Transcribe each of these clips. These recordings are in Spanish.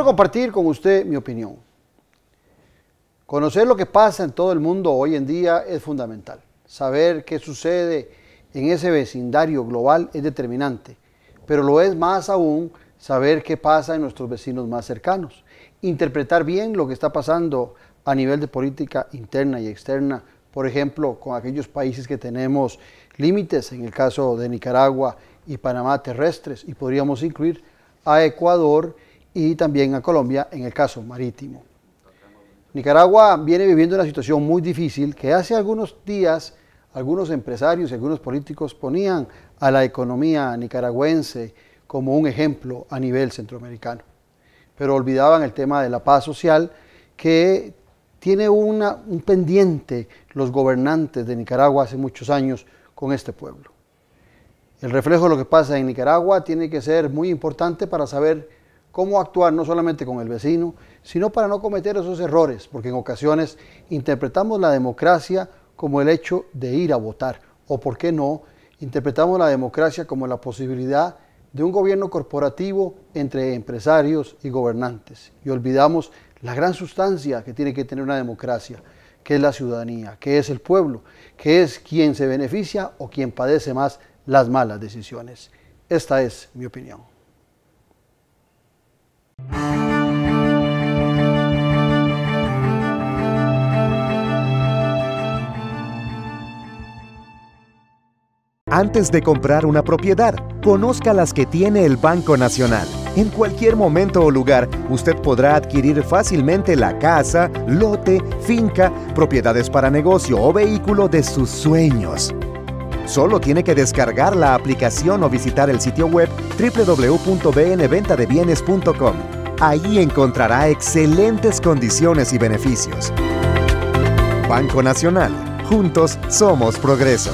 compartir con usted mi opinión. Conocer lo que pasa en todo el mundo hoy en día es fundamental. Saber qué sucede en ese vecindario global es determinante, pero lo es más aún saber qué pasa en nuestros vecinos más cercanos. Interpretar bien lo que está pasando a nivel de política interna y externa, por ejemplo, con aquellos países que tenemos límites, en el caso de Nicaragua y Panamá terrestres, y podríamos incluir a Ecuador y también a Colombia en el caso marítimo. Nicaragua viene viviendo una situación muy difícil que hace algunos días algunos empresarios y algunos políticos ponían a la economía nicaragüense como un ejemplo a nivel centroamericano, pero olvidaban el tema de la paz social que tiene un pendiente los gobernantes de Nicaragua hace muchos años con este pueblo. El reflejo de lo que pasa en Nicaragua tiene que ser muy importante para saber cómo actuar no solamente con el vecino, sino para no cometer esos errores, porque en ocasiones interpretamos la democracia como el hecho de ir a votar, o por qué no, interpretamos la democracia como la posibilidad de un gobierno corporativo entre empresarios y gobernantes, y olvidamos la gran sustancia que tiene que tener una democracia, que es la ciudadanía, que es el pueblo, que es quien se beneficia o quien padece más las malas decisiones. Esta es mi opinión. Antes de comprar una propiedad, conozca las que tiene el Banco Nacional. En cualquier momento o lugar, usted podrá adquirir fácilmente la casa, lote, finca, propiedades para negocio o vehículo de sus sueños. Solo tiene que descargar la aplicación o visitar el sitio web www.bnventadebienes.com. Ahí encontrará excelentes condiciones y beneficios. Banco Nacional. Juntos somos progreso.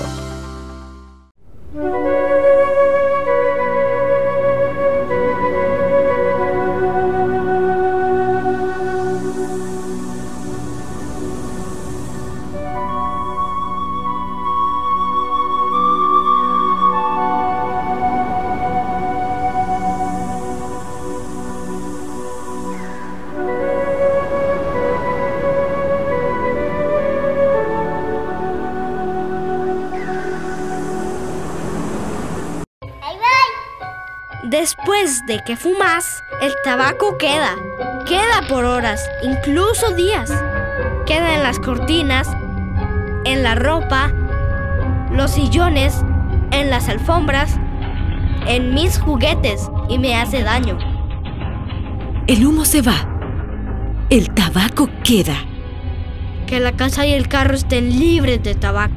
Después de que fumas, el tabaco queda por horas, incluso días. Queda en las cortinas, en la ropa, los sillones, en las alfombras, en mis juguetes y me hace daño. El humo se va, el tabaco queda. Que la casa y el carro estén libres de tabaco.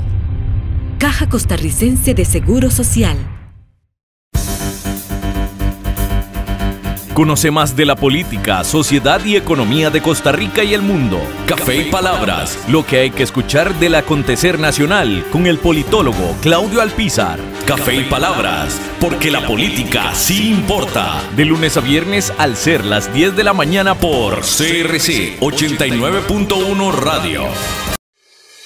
Caja Costarricense de Seguro Social. Conoce más de la política, sociedad y economía de Costa Rica y el mundo. Café y Palabras, lo que hay que escuchar del acontecer nacional con el politólogo Claudio Alpizar. Café y Palabras, porque la política sí importa. De lunes a viernes al ser las 10 de la mañana por CRC 89.1 Radio.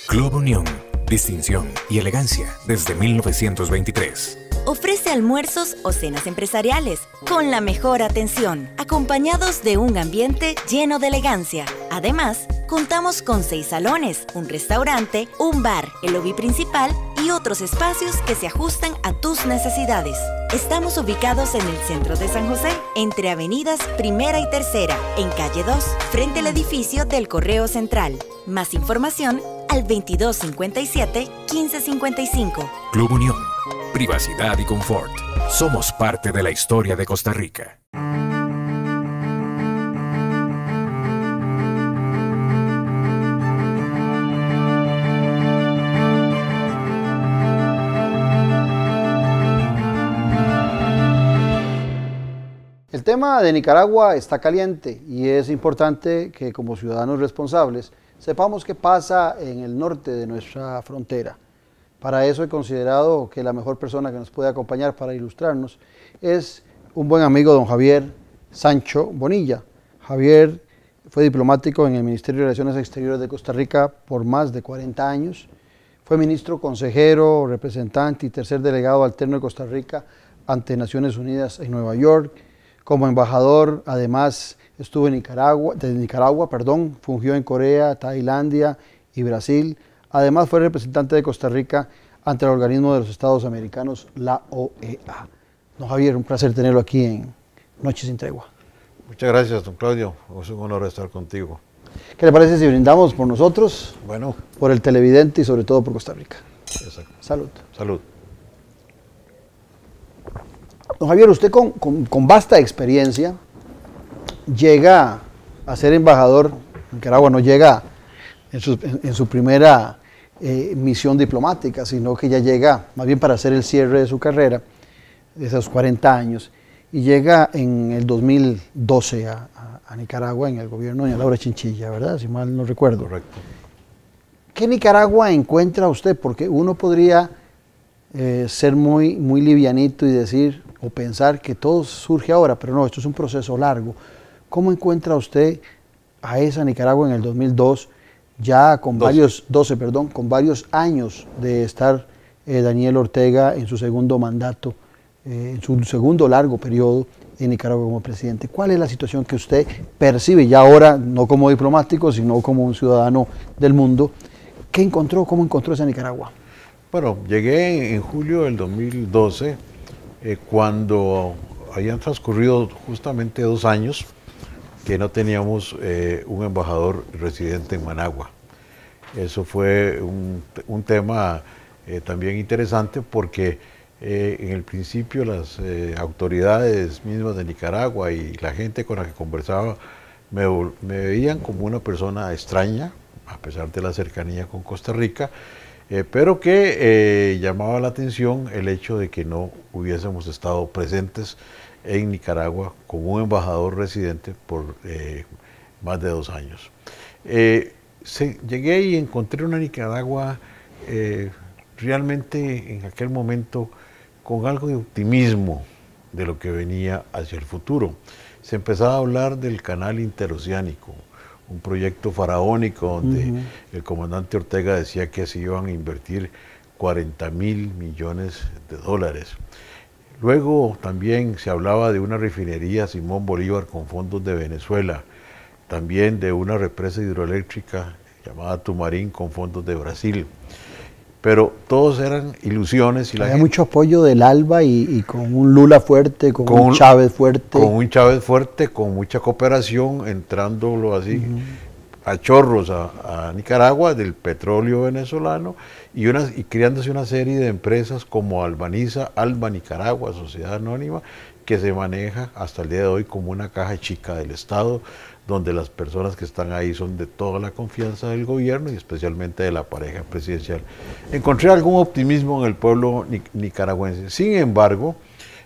Club Unión, distinción y elegancia desde 1923. Ofrece almuerzos o cenas empresariales con la mejor atención, acompañados de un ambiente lleno de elegancia. Además, contamos con 6 salones, un restaurante, un bar, el lobby principal y otros espacios que se ajustan a tus necesidades. Estamos ubicados en el centro de San José, entre avenidas Primera y Tercera, en calle 2, frente al edificio del Correo Central. Más información al 2257-1555. Club Unión. Privacidad y confort. Somos parte de la historia de Costa Rica. El tema de Nicaragua está caliente y es importante que como ciudadanos responsables sepamos qué pasa en el norte de nuestra frontera. Para eso he considerado que la mejor persona que nos puede acompañar para ilustrarnos es un buen amigo, don Javier Sancho Bonilla. Javier fue diplomático en el Ministerio de Relaciones Exteriores de Costa Rica por más de 40 años. Fue ministro, consejero, representante y tercer delegado alterno de Costa Rica ante Naciones Unidas en Nueva York. Como embajador, además, estuvo en Nicaragua, fungió en Corea, Tailandia y Brasil. Además, fue representante de Costa Rica ante el Organismo de los Estados Americanos, la OEA. Don Javier, un placer tenerlo aquí en Noche sin Tregua. Muchas gracias, don Claudio. Es un honor estar contigo. ¿Qué le parece si brindamos por nosotros, bueno, por el televidente y sobre todo por Costa Rica? Exacto. Salud. Salud. Don Javier, usted con vasta experiencia llega a ser embajador en Nicaragua, no llega en su primera misión diplomática, sino que ya llega más bien para hacer el cierre de su carrera, de esos 40 años, y llega en el 2012 a Nicaragua en el gobierno de Laura Chinchilla, ¿verdad? Si mal no recuerdo. Correcto. ¿Qué Nicaragua encuentra usted? Porque uno podría ser muy livianito y decir o pensar que todo surge ahora, pero no, esto es un proceso largo. ¿Cómo encuentra usted a esa Nicaragua en el 2002, ya con varios años de estar Daniel Ortega en su segundo mandato, en su segundo largo periodo en Nicaragua como presidente? ¿Cuál es la situación que usted percibe ya ahora, no como diplomático, sino como un ciudadano del mundo? ¿Qué encontró? ¿Cómo encontró esa Nicaragua? Bueno, llegué en julio del 2012, cuando habían transcurrido justamente 2 años que no teníamos un embajador residente en Managua. Eso fue un tema también interesante porque en el principio las autoridades mismas de Nicaragua y la gente con la que conversaba me veían como una persona extraña, a pesar de la cercanía con Costa Rica, pero que llamaba la atención el hecho de que no hubiésemos estado presentes en Nicaragua como un embajador residente por más de 2 años. Llegué y encontré una Nicaragua realmente en aquel momento con algo de optimismo de lo que venía hacia el futuro. Se empezaba a hablar del canal interoceánico, un proyecto faraónico donde el comandante Ortega decía que se iban a invertir 40.000 millones de dólares. Luego también se hablaba de una refinería Simón Bolívar con fondos de Venezuela, también de una represa hidroeléctrica llamada Tumarín con fondos de Brasil. Pero todos eran ilusiones. Y había mucho apoyo del ALBA y con un Lula fuerte, con un Chávez fuerte. Con un Chávez fuerte, con mucha cooperación, entrándolo así a chorros a Nicaragua del petróleo venezolano y creándose una serie de empresas como Albaniza, Alba Nicaragua, Sociedad Anónima, que se maneja hasta el día de hoy como una caja chica del Estado, donde las personas que están ahí son de toda la confianza del gobierno y especialmente de la pareja presidencial. Encontré algún optimismo en el pueblo nicaragüense. Sin embargo,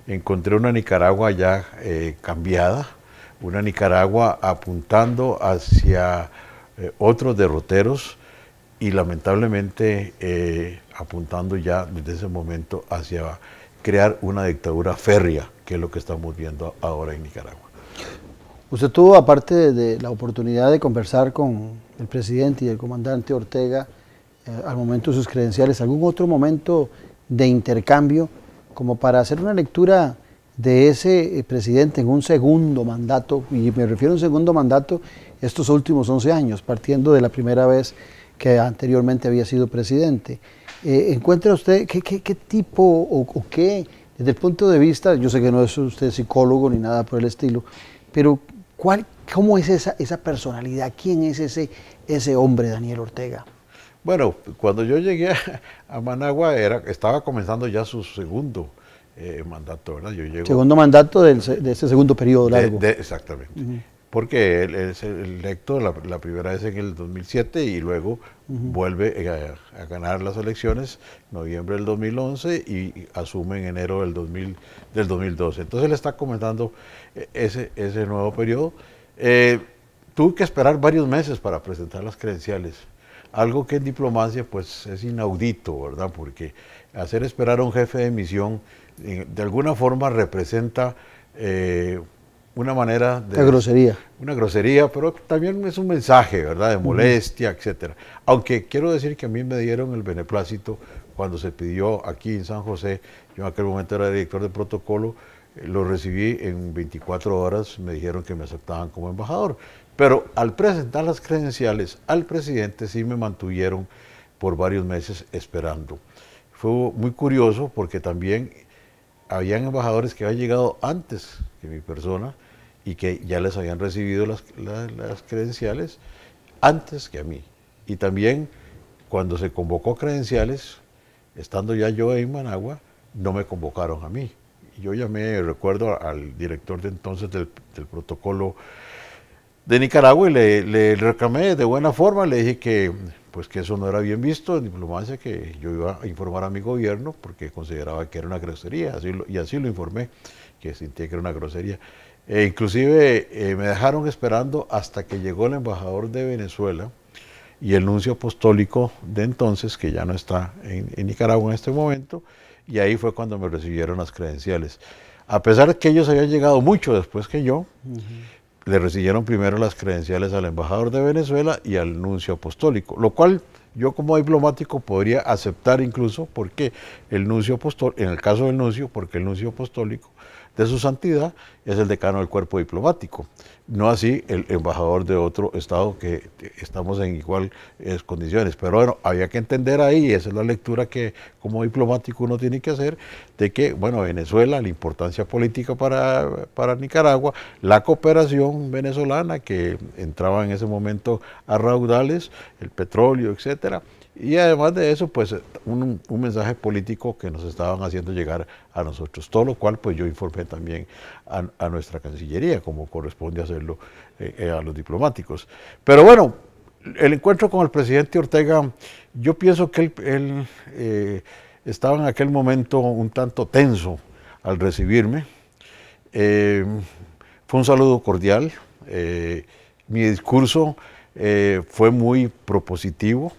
encontré una Nicaragua ya cambiada, una Nicaragua apuntando hacia otros derroteros y lamentablemente apuntando ya desde ese momento hacia crear una dictadura férrea, que es lo que estamos viendo ahora en Nicaragua. Usted tuvo, aparte de la oportunidad de conversar con el presidente y el comandante Ortega al momento de sus credenciales, ¿algún otro momento de intercambio como para hacer una lectura de ese presidente en un segundo mandato? Y me refiero a un segundo mandato estos últimos 11 años, partiendo de la primera vez que anteriormente había sido presidente. ¿Encuentra usted qué tipo o qué, desde el punto de vista, yo sé que no es usted psicólogo ni nada por el estilo, pero ¿cómo es esa personalidad? ¿Quién es ese hombre, Daniel Ortega? Bueno, cuando yo llegué a Managua estaba comenzando ya su segundo mandato, ¿verdad? Segundo mandato de ese segundo periodo largo. Exactamente. Porque él es electo la primera vez en el 2007 y luego vuelve a ganar las elecciones en noviembre del 2011 y asume en enero del 2012. Entonces él está comenzando ese nuevo periodo. Tuve que esperar varios meses para presentar las credenciales, algo que en diplomacia pues es inaudito, ¿verdad? Porque hacer esperar a un jefe de misión de alguna forma representa una manera de... Una grosería. Una grosería, pero también es un mensaje, ¿verdad? De molestia, etcétera. Aunque quiero decir que a mí me dieron el beneplácito cuando se pidió aquí en San José, yo en aquel momento era director de protocolo, lo recibí en 24 horas, me dijeron que me aceptaban como embajador. Pero al presentar las credenciales al presidente sí me mantuvieron por varios meses esperando. Fue muy curioso porque también habían embajadores que habían llegado antes que mi persona y que ya les habían recibido las credenciales antes que a mí. Y también cuando se convocó credenciales, estando ya yo en Managua, no me convocaron a mí. Yo llamé, recuerdo, al director de entonces del protocolo de Nicaragua y le reclamé de buena forma, le dije que pues que eso no era bien visto en diplomacia, que yo iba a informar a mi gobierno porque consideraba que era una grosería, y así lo informé, que sentía que era una grosería. Inclusive me dejaron esperando hasta que llegó el embajador de Venezuela y el nuncio apostólico de entonces, que ya no está en Nicaragua en este momento, y ahí fue cuando me recibieron las credenciales. A pesar de que ellos habían llegado mucho después que yo, le recibieron primero las credenciales al embajador de Venezuela y al nuncio apostólico, lo cual yo como diplomático podría aceptar incluso porque el nuncio apostólico, en el caso del nuncio, porque el nuncio apostólico de su santidad es el decano del cuerpo diplomático, no así el embajador de otro estado que estamos en iguales condiciones. Pero bueno, había que entender ahí, esa es la lectura que como diplomático uno tiene que hacer, de que, bueno, Venezuela, la importancia política para Nicaragua, la cooperación venezolana que entraba en ese momento a raudales, el petróleo, etcétera. Y además de eso, pues un mensaje político que nos estaban haciendo llegar a nosotros, todo lo cual pues yo informé también a nuestra Cancillería, como corresponde hacerlo a los diplomáticos. Pero bueno, el encuentro con el presidente Ortega, yo pienso que él estaba en aquel momento un tanto tenso al recibirme. Fue un saludo cordial, mi discurso fue muy propositivo.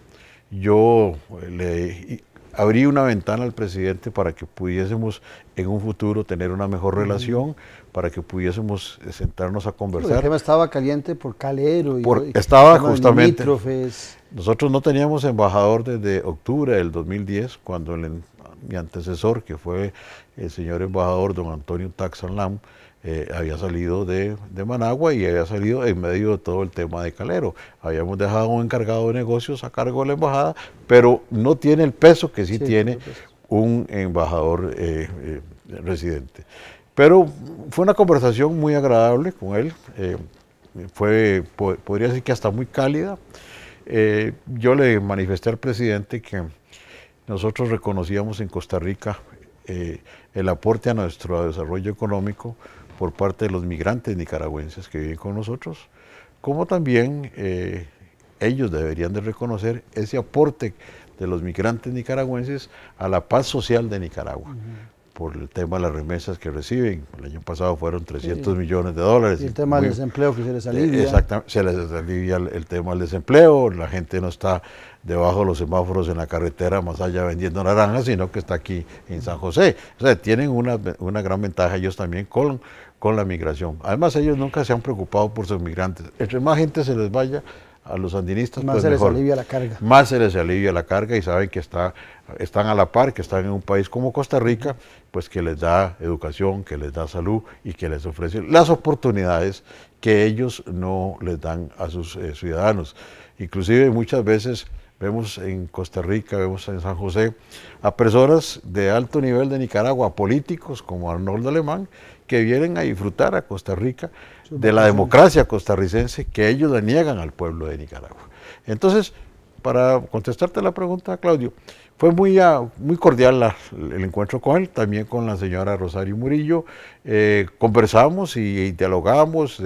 Yo le abrí una ventana al presidente para que pudiésemos en un futuro tener una mejor relación, para que pudiésemos sentarnos a conversar. El tema estaba caliente por Calero. Estaba justamente. Nosotros no teníamos embajador desde octubre del 2010, cuando mi antecesor, que fue el señor embajador don Antonio Taxalam, había salido de Managua y había salido en medio de todo el tema de Calero. Habíamos dejado un encargado de negocios a cargo de la embajada, pero no tiene el peso que sí tiene un embajador residente. Pero fue una conversación muy agradable con él, podría decir que hasta muy cálida. Yo le manifesté al presidente que nosotros reconocíamos en Costa Rica el aporte a nuestro desarrollo económico por parte de los migrantes nicaragüenses que viven con nosotros, como también ellos deberían de reconocer ese aporte de los migrantes nicaragüenses a la paz social de Nicaragua, por el tema de las remesas que reciben. El año pasado fueron 300 millones de dólares. Y el tema del desempleo que se les alivia. Exactamente, se les alivia el tema del desempleo, la gente no está debajo de los semáforos en la carretera más allá vendiendo naranjas, sino que está aquí en San José. O sea, tienen una gran ventaja ellos también con la migración. Además, ellos nunca se han preocupado por sus migrantes. Entre más gente se les vaya a los sandinistas, más se les alivia la carga. Más se les alivia la carga y saben que están a la par, que están en un país como Costa Rica, pues que les da educación, que les da salud y que les ofrece las oportunidades que ellos no les dan a sus ciudadanos. Inclusive muchas veces vemos en Costa Rica, vemos en San José a personas de alto nivel de Nicaragua, políticos como Arnoldo Alemán, que vienen a disfrutar a Costa Rica de la democracia costarricense que ellos le niegan al pueblo de Nicaragua. Entonces, para contestarte la pregunta, Claudio, fue muy cordial el encuentro con él, también con la señora Rosario Murillo. Conversamos y dialogamos,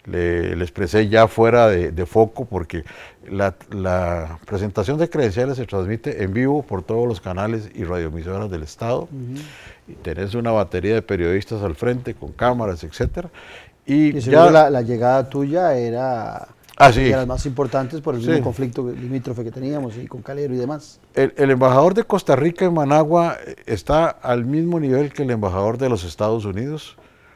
le expresé ya fuera de foco, porque la presentación de credenciales se transmite en vivo por todos los canales y radioemisoras del Estado. Y tenés una batería de periodistas al frente con cámaras, etcétera. Y ya la llegada tuya era de las más importantes por el mismo conflicto limítrofe que teníamos y con Calero y demás. El embajador de Costa Rica en Managua está al mismo nivel que el embajador de los Estados Unidos,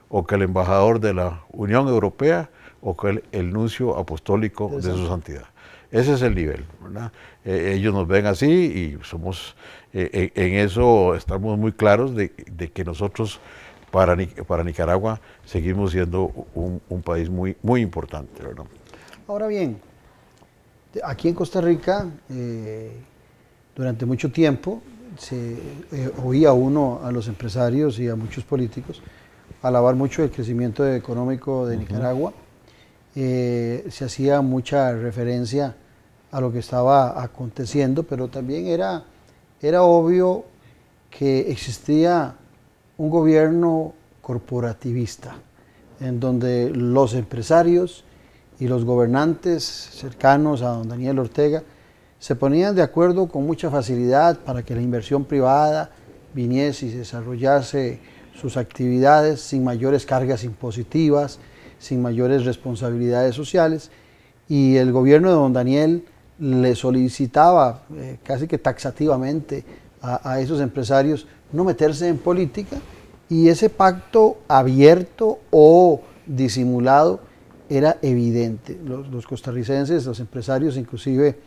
o que el embajador de la Unión Europea, o que el nuncio apostólico de su santidad. Ese es el nivel, ¿verdad? Ellos nos ven así y somos, en eso estamos muy claros de que nosotros para Nicaragua seguimos siendo un país muy, muy importante, ¿verdad? Ahora bien, aquí en Costa Rica, durante mucho tiempo, se oía uno a los empresarios y a muchos políticos alabar mucho el crecimiento económico de Nicaragua. Se hacía mucha referencia a lo que estaba aconteciendo, pero también era obvio que existía un gobierno corporativista, en donde los empresarios y los gobernantes cercanos a don Daniel Ortega se ponían de acuerdo con mucha facilidad para que la inversión privada viniese y desarrollase sus actividades sin mayores cargas impositivas, sin mayores responsabilidades sociales, y el gobierno de don Daniel le solicitaba casi que taxativamente a esos empresarios no meterse en política, y ese pacto abierto o disimulado era evidente. Los costarricenses, los empresarios, inclusive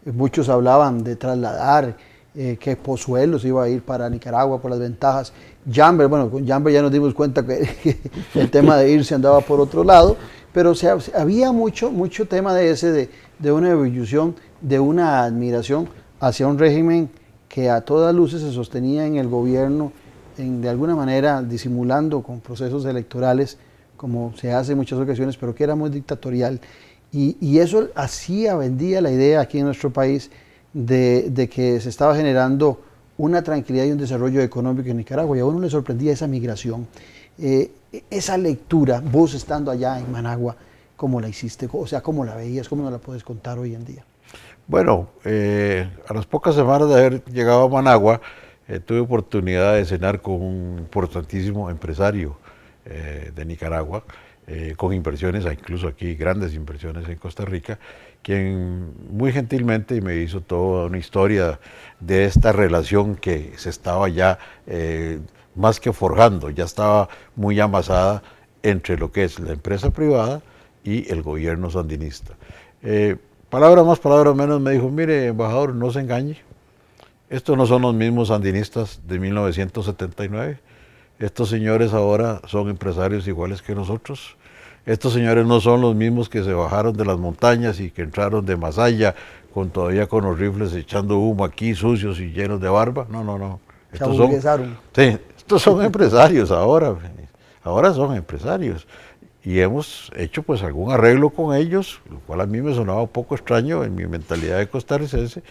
muchos hablaban de trasladar que Pozuelos iba a ir para Nicaragua por las ventajas. Jamber, bueno, con Jamber ya nos dimos cuenta que el tema de irse andaba por otro lado, pero había mucho tema de una evolución, de una admiración hacia un régimen que a todas luces se sostenía en el gobierno, de alguna manera disimulando con procesos electorales, como se hace en muchas ocasiones, pero que era muy dictatorial. Y eso vendía la idea aquí en nuestro país de que se estaba generando una tranquilidad y un desarrollo económico en Nicaragua, y a uno le sorprendía esa migración. Esa lectura, vos estando allá en Managua, ¿cómo la hiciste? O sea, ¿cómo la veías? ¿Cómo nos la puedes contar hoy en día? Bueno, a las pocas semanas de haber llegado a Managua, tuve oportunidad de cenar con un importantísimo empresario de Nicaragua, con inversiones, incluso aquí grandes inversiones en Costa Rica, quien muy gentilmente me hizo toda una historia de esta relación que se estaba ya más que forjando, ya estaba muy amasada entre lo que es la empresa privada y el gobierno sandinista. Palabra más, palabra menos, me dijo: mire, embajador, no se engañe, estos no son los mismos sandinistas de 1979, estos señores ahora son empresarios iguales que nosotros, estos señores no son los mismos que se bajaron de las montañas y que entraron de Masaya todavía con los rifles echando humo aquí, sucios y llenos de barba. No. Estos son empresarios ahora son empresarios. Y hemos hecho pues algún arreglo con ellos, lo cual a mí me sonaba un poco extraño en mi mentalidad de costarricense.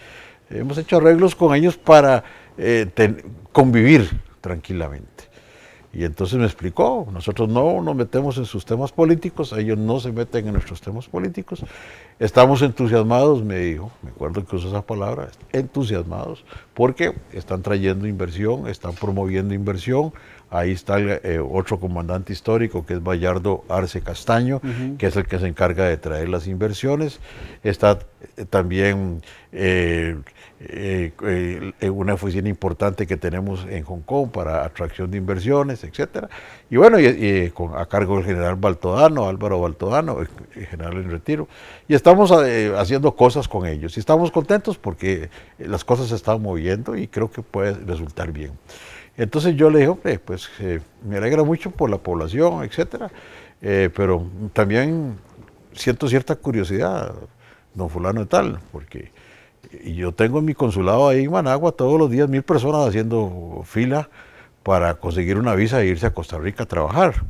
Hemos hecho arreglos con ellos para convivir tranquilamente. Y entonces me explicó: nosotros no nos metemos en sus temas políticos, ellos no se meten en nuestros temas políticos. Estamos entusiasmados, me dijo, me acuerdo que usó esa palabra, entusiasmados, porque están trayendo inversión, están promoviendo inversión. Ahí está otro comandante histórico, que es Bayardo Arce Castaño, que es el que se encarga de traer las inversiones. Está también una oficina importante que tenemos en Hong Kong para atracción de inversiones, etcétera. Y bueno, a cargo del general Baltodano, Álvaro Baltodano, el general en retiro. Y estamos haciendo cosas con ellos. Y estamos contentos porque las cosas se están moviendo y creo que puede resultar bien. Entonces yo le dije: hombre, pues me alegra mucho por la población, etcétera, pero también siento cierta curiosidad, don fulano de tal, porque yo tengo en mi consulado ahí en Managua todos los días 1000 personas haciendo fila para conseguir una visa e irse a Costa Rica a trabajar.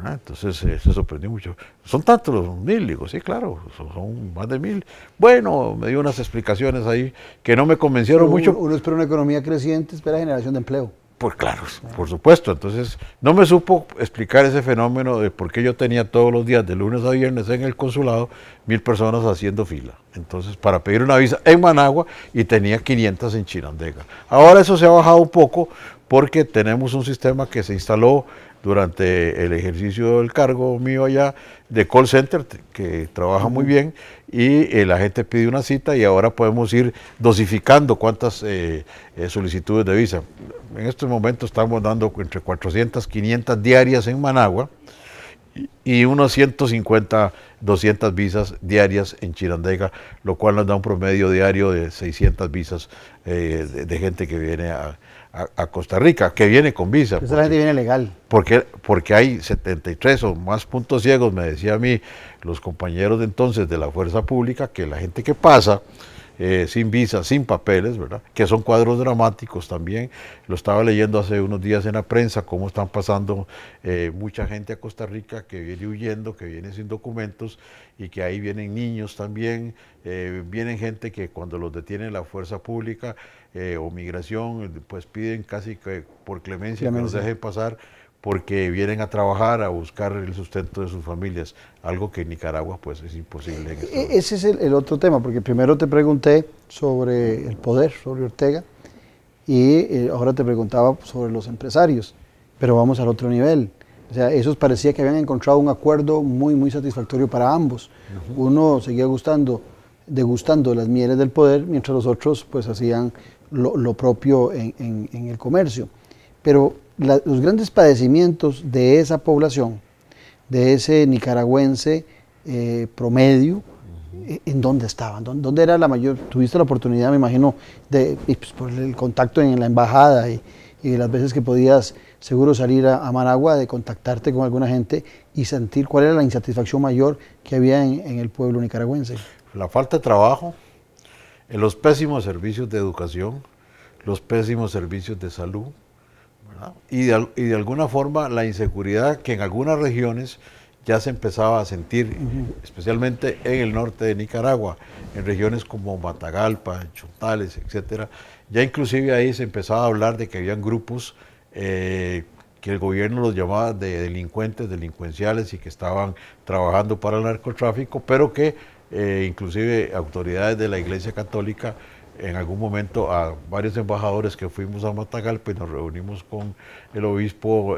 Entonces se sorprendió mucho. ¿Son tantos los 1000? Digo: sí, claro, son más de 1000. Bueno, me dio unas explicaciones ahí que no me convencieron mucho. Uno espera una economía creciente, espera generación de empleo. Pues claro, por supuesto. Entonces no me supo explicar ese fenómeno de por qué yo tenía todos los días, de lunes a viernes en el consulado, 1000 personas haciendo fila. Entonces, para pedir una visa en Managua, y tenía 500 en Chinandega. Ahora eso se ha bajado un poco porque tenemos un sistema que se instaló durante el ejercicio del cargo mío allá, de call center, que trabaja muy bien, y la gente pide una cita y ahora podemos ir dosificando cuántas solicitudes de visa. En estos momentos estamos dando entre 400 y 500 diarias en Managua, y unos 150, 200 visas diarias en Chirandega, lo cual nos da un promedio diario de 600 visas de gente que viene a Costa Rica, que viene con visa. Esa gente viene legal. Porque hay 73 o más puntos ciegos, me decía a mí los compañeros de entonces de la Fuerza Pública, que la gente que pasa sin visa, sin papeles, ¿verdad? Que son cuadros dramáticos también. Lo estaba leyendo hace unos días en la prensa, cómo están pasando mucha gente a Costa Rica que viene huyendo, que viene sin documentos, y que ahí vienen niños también, vienen gente que cuando los detiene la Fuerza Pública o Migración, pues piden casi que por clemencia que los dejen pasar, porque vienen a trabajar, a buscar el sustento de sus familias, algo que en Nicaragua pues es imposible. Ese es el otro tema, porque primero te pregunté sobre el poder, sobre Ortega, y ahora te preguntaba sobre los empresarios, pero vamos al otro nivel. O sea, esos parecía que habían encontrado un acuerdo muy, muy satisfactorio para ambos. Uno seguía degustando las mieles del poder, mientras los otros pues hacían lo propio en el comercio. Pero los grandes padecimientos de esa población, de ese nicaragüense promedio, ¿en dónde estaban? ¿Dónde era la mayor? Tuviste la oportunidad, me imagino, pues, por el contacto en la embajada y las veces que podías seguro salir a Managua, de contactarte con alguna gente y sentir cuál era la insatisfacción mayor que había en el pueblo nicaragüense. La falta de trabajo, los pésimos servicios de educación, los pésimos servicios de salud, y de alguna forma la inseguridad que en algunas regiones ya se empezaba a sentir, especialmente en el norte de Nicaragua, en regiones como Matagalpa, Chontales, etcétera. Ya inclusive ahí se empezaba a hablar de que habían grupos que el gobierno los llamaba de delincuentes, delincuenciales, y que estaban trabajando para el narcotráfico, pero que inclusive autoridades de la Iglesia Católica, en algún momento a varios embajadores que fuimos a Matagalpa y nos reunimos con el obispo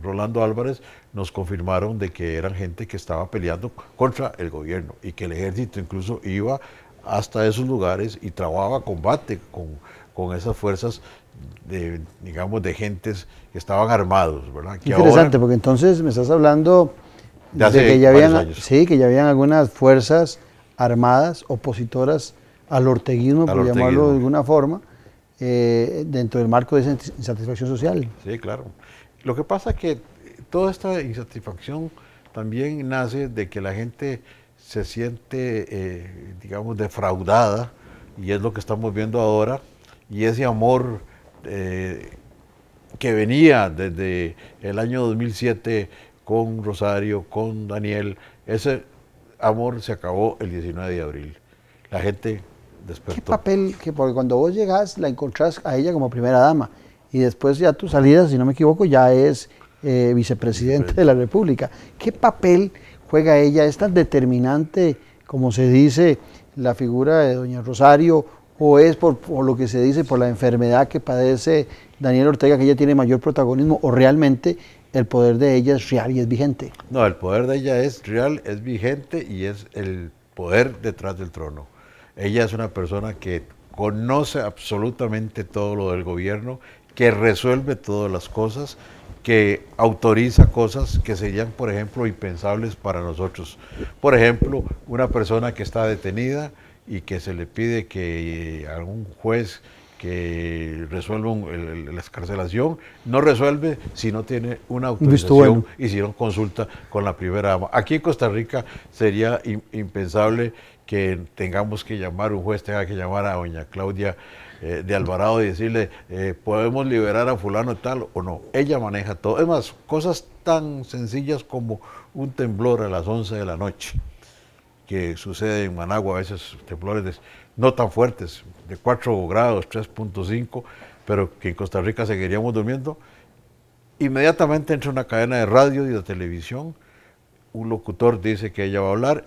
Rolando Álvarez, nos confirmaron de que eran gente que estaba peleando contra el gobierno y que el ejército incluso iba hasta esos lugares y trababa combate con esas fuerzas digamos, de gentes que estaban armados, ¿verdad? Que interesante, porque entonces me estás hablando de que ya habían, sí, que ya habían algunas fuerzas armadas opositoras al orteguismo, por llamarlo de alguna forma, dentro del marco de esa insatisfacción social. Sí, claro. Lo que pasa es que toda esta insatisfacción también nace de que la gente se siente, digamos, defraudada, y es lo que estamos viendo ahora, y ese amor que venía desde el año 2007 con Rosario, con Daniel, ese amor se acabó el 19 de abril. La gente despertó. ¿Qué papel? Porque cuando vos llegás la encontrás a ella como primera dama, y después ya tu salida, si no me equivoco, ya es vicepresidente de la República. ¿Qué papel juega ella? ¿Es tan determinante, como se dice, la figura de doña Rosario, o es por lo que se dice, por la enfermedad que padece Daniel Ortega, que ella tiene mayor protagonismo, o realmente el poder de ella es real y es vigente? No, el poder de ella es real, es vigente, y es el poder detrás del trono. Ella es una persona que conoce absolutamente todo lo del gobierno, que resuelve todas las cosas, que autoriza cosas que serían, por ejemplo, impensables para nosotros. Por ejemplo, una persona que está detenida y que se le pide que algún juez que resuelva la excarcelación, no resuelve si no tiene una autorización y si no consulta con la primera dama. Aquí en Costa Rica sería impensable que tengamos que llamar, un juez tenga que llamar a doña Claudia de Alvarado y decirle, podemos liberar a fulano tal o no. Ella maneja todo. Es más, cosas tan sencillas como un temblor a las 11 de la noche, que sucede en Managua, a veces temblores no tan fuertes, de 4 grados, 3.5, pero que en Costa Rica seguiríamos durmiendo. Inmediatamente entra una cadena de radio y de televisión, un locutor dice que ella va a hablar,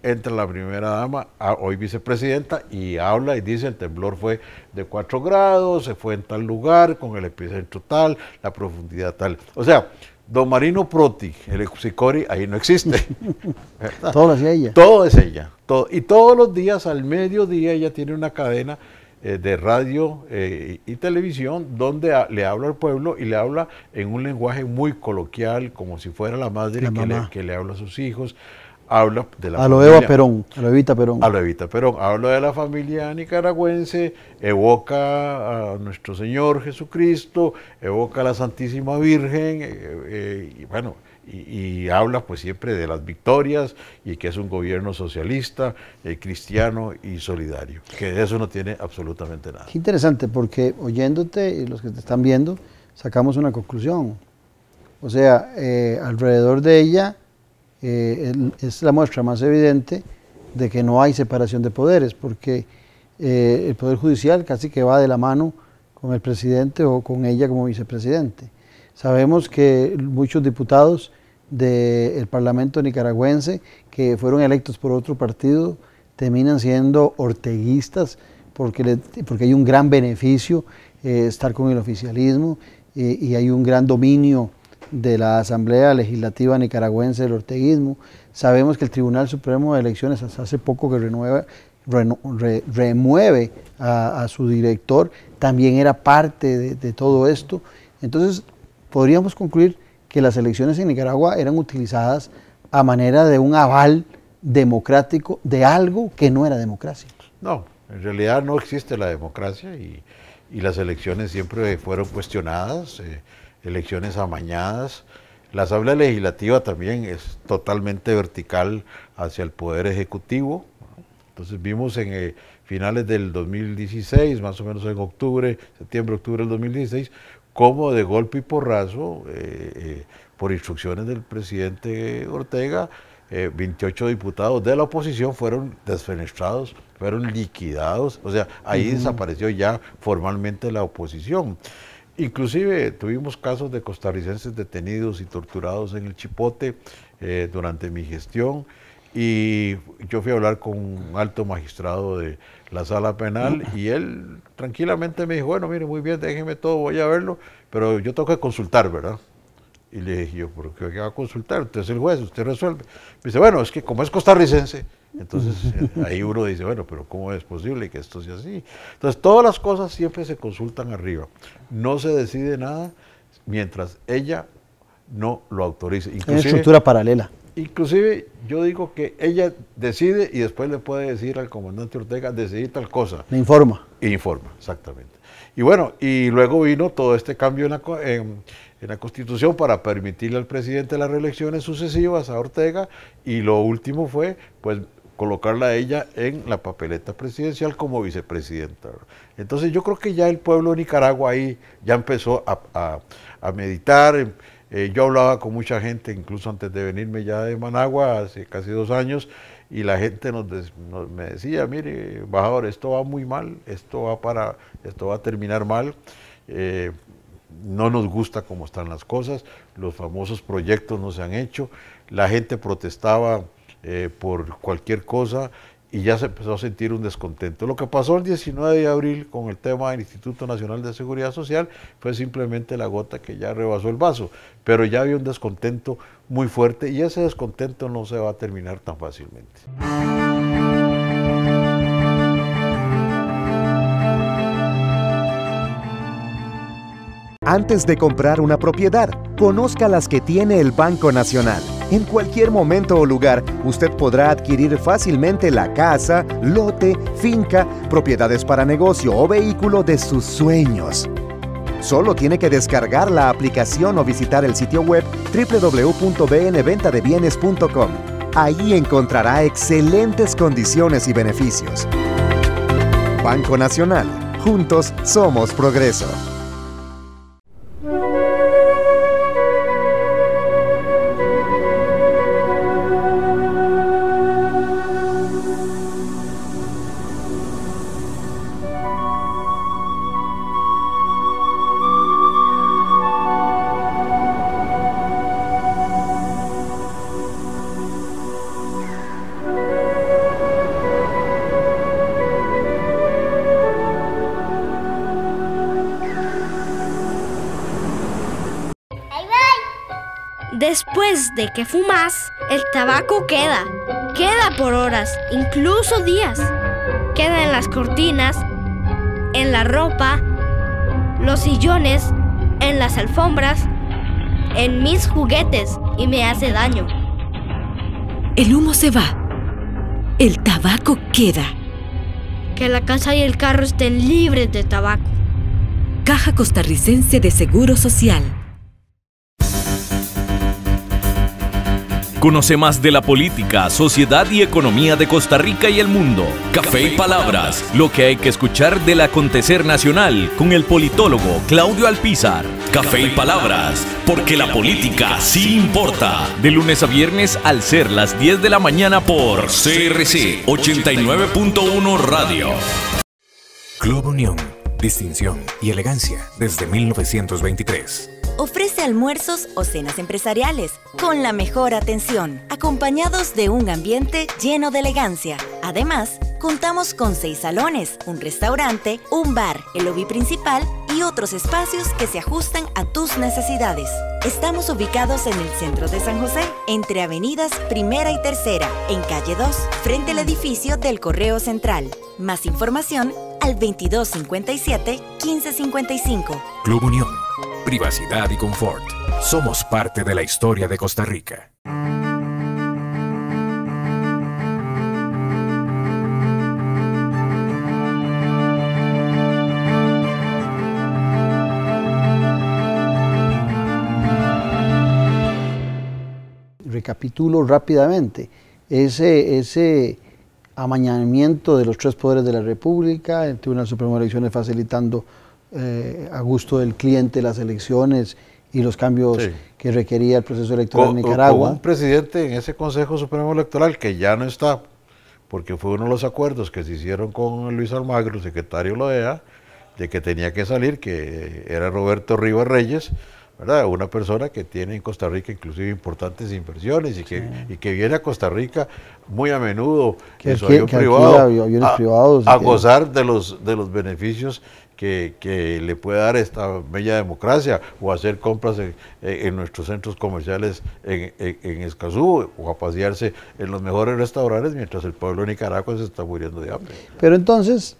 entra la primera dama, hoy vicepresidenta, y habla y dice: el temblor fue de 4 grados, se fue en tal lugar, con el epicentro tal, la profundidad tal. O sea, don Marino Proti, el Epsicori, ahí no existe. Todo lo hacía ella. Todo es ella. Todo. Y todos los días, al mediodía, ella tiene una cadena de radio y televisión, donde le habla al pueblo y le habla en un lenguaje muy coloquial, como si fuera la madre que le habla a sus hijos. Habla de la familia, a lo Evita Perón. A lo Evita Perón. Habla de la familia nicaragüense, evoca a nuestro Señor Jesucristo, evoca a la Santísima Virgen, y bueno, y habla pues siempre de las victorias y que es un gobierno socialista, cristiano y solidario, que de eso no tiene absolutamente nada. Qué interesante, porque oyéndote y los que te están viendo, sacamos una conclusión. O sea, alrededor de ella es la muestra más evidente de que no hay separación de poderes, porque el Poder Judicial casi que va de la mano con el presidente o con ella como vicepresidente. Sabemos que muchos diputados del Parlamento nicaragüense que fueron electos por otro partido terminan siendo orteguistas porque hay un gran beneficio estar con el oficialismo y hay un gran dominio de la Asamblea Legislativa nicaragüense del orteguismo. Sabemos que el Tribunal Supremo de Elecciones hasta hace poco que remueve a su director, también era parte de todo esto. Entonces podríamos concluir que las elecciones en Nicaragua eran utilizadas a manera de un aval democrático de algo que no era democracia. No, en realidad no existe la democracia y las elecciones siempre fueron cuestionadas, elecciones amañadas. La Asamblea Legislativa también es totalmente vertical hacia el Poder Ejecutivo. Entonces vimos en finales del 2016, más o menos en septiembre-octubre del 2016, cómo de golpe y porrazo, por instrucciones del presidente Ortega, 28 diputados de la oposición fueron desfenestrados, fueron liquidados, o sea, ahí desapareció ya formalmente la oposición. Inclusive tuvimos casos de costarricenses detenidos y torturados en el Chipote durante mi gestión, y yo fui a hablar con un alto magistrado de la sala penal y él tranquilamente me dijo, bueno, mire, muy bien, déjeme todo, voy a verlo, pero yo tengo que consultar, ¿verdad? Y le dije yo, ¿pero qué va a consultar? Usted es el juez, usted resuelve. Me dice, bueno, es que como es costarricense, entonces ahí uno dice, bueno, pero ¿cómo es posible que esto sea así? Entonces todas las cosas siempre se consultan arriba. No se decide nada mientras ella no lo autorice. Hay una estructura paralela. Inclusive yo digo que ella decide y después le puede decir al comandante Ortega, decidí tal cosa. Le informa. Informa, exactamente. Y bueno, y luego vino todo este cambio en la Constitución para permitirle al presidente las reelecciones sucesivas a Ortega, y lo último fue pues colocarla a ella en la papeleta presidencial como vicepresidenta. Entonces yo creo que ya el pueblo de Nicaragua ahí ya empezó a meditar. Yo hablaba con mucha gente, incluso antes de venirme ya de Managua, hace casi 2 años, y la gente me decía, mire, embajador, esto va muy mal, esto va a terminar mal, no nos gusta cómo están las cosas, los famosos proyectos no se han hecho, la gente protestaba por cualquier cosa y ya se empezó a sentir un descontento. Lo que pasó el 19 de abril con el tema del Instituto Nacional de Seguridad Social fue simplemente la gota que ya rebasó el vaso, pero ya había un descontento muy fuerte y ese descontento no se va a terminar tan fácilmente. Antes de comprar una propiedad, conozca las que tiene el Banco Nacional. En cualquier momento o lugar, usted podrá adquirir fácilmente la casa, lote, finca, propiedades para negocio o vehículo de sus sueños. Solo tiene que descargar la aplicación o visitar el sitio web www.bnventadebienes.com. Ahí encontrará excelentes condiciones y beneficios. Banco Nacional. Juntos somos progreso. Después de que fumas, el tabaco queda por horas, incluso días. Queda en las cortinas, en la ropa, los sillones, en las alfombras, en mis juguetes y me hace daño. El humo se va. El tabaco queda. Que la casa y el carro estén libres de tabaco. Caja Costarricense de Seguro Social. Conoce más de la política, sociedad y economía de Costa Rica y el mundo. Café y Palabras, lo que hay que escuchar del acontecer nacional con el politólogo Claudio Alpizar. Café y Palabras, porque la política sí importa. De lunes a viernes al ser las 10 de la mañana por CRC 89.1 Radio. Club Unión, distinción y elegancia desde 1923. Ofrece almuerzos o cenas empresariales con la mejor atención, acompañados de un ambiente lleno de elegancia. Además, contamos con 6 salones, un restaurante, un bar, el lobby principal y otros espacios que se ajustan a tus necesidades. Estamos ubicados en el centro de San José, entre avenidas Primera y Tercera, en calle 2, frente al edificio del Correo Central. Más información al 2257-1555. Club Unión, privacidad y confort. Somos parte de la historia de Costa Rica. Recapitulo rápidamente ese amañamiento de los 3 poderes de la República, el Tribunal Supremo de Elecciones facilitando a gusto del cliente las elecciones y los cambios que requería el proceso electoral en Nicaragua. Con un presidente en ese Consejo Supremo Electoral que ya no está, porque fue uno de los acuerdos que se hicieron con Luis Almagro, el secretario de la OEA, de que tenía que salir, que era Roberto Rivas Reyes, ¿verdad? Una persona que tiene en Costa Rica inclusive importantes inversiones y que viene a Costa Rica muy a menudo en su avión privado a gozar de los beneficios que le puede dar esta bella democracia, o hacer compras en nuestros centros comerciales en Escazú, o a pasearse en los mejores restaurantes mientras el pueblo de Nicaragua se está muriendo de hambre. Pero entonces,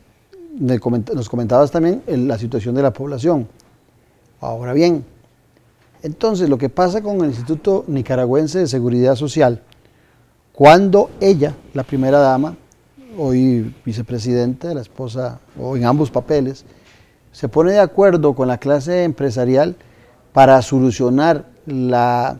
nos comentabas también la situación de la población. Ahora bien, entonces lo que pasa con el Instituto Nicaragüense de Seguridad Social, cuando ella, la primera dama, hoy vicepresidenta, la esposa, o en ambos papeles, se pone de acuerdo con la clase empresarial para solucionar la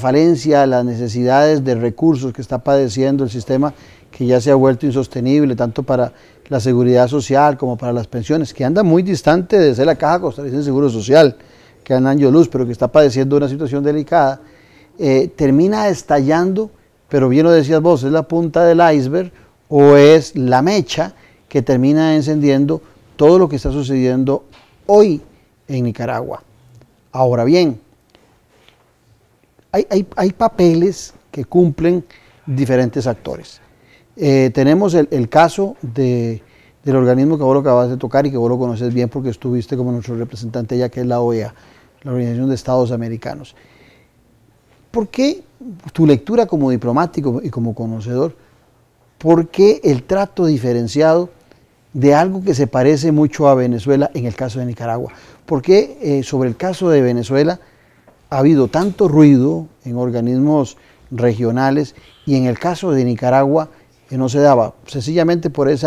falencia, las necesidades de recursos que está padeciendo el sistema, que ya se ha vuelto insostenible, tanto para la seguridad social como para las pensiones, que anda muy distante de ser la Caja Costarricense de Seguro Social, que anda años luz, pero que está padeciendo una situación delicada, termina estallando, pero bien lo decías vos, ¿es la punta del iceberg o es la mecha que termina encendiendo todo lo que está sucediendo hoy en Nicaragua? Ahora bien, hay papeles que cumplen diferentes actores. Tenemos el caso del organismo que vos lo acabas de tocar y que vos lo conoces bien porque estuviste como nuestro representante ya, que es la OEA, la Organización de Estados Americanos. ¿Por qué tu lectura como diplomático y como conocedor, por qué el trato diferenciado de algo que se parece mucho a Venezuela en el caso de Nicaragua? ¿Por qué sobre el caso de Venezuela ha habido tanto ruido en organismos regionales y en el caso de Nicaragua no se daba? Sencillamente por ese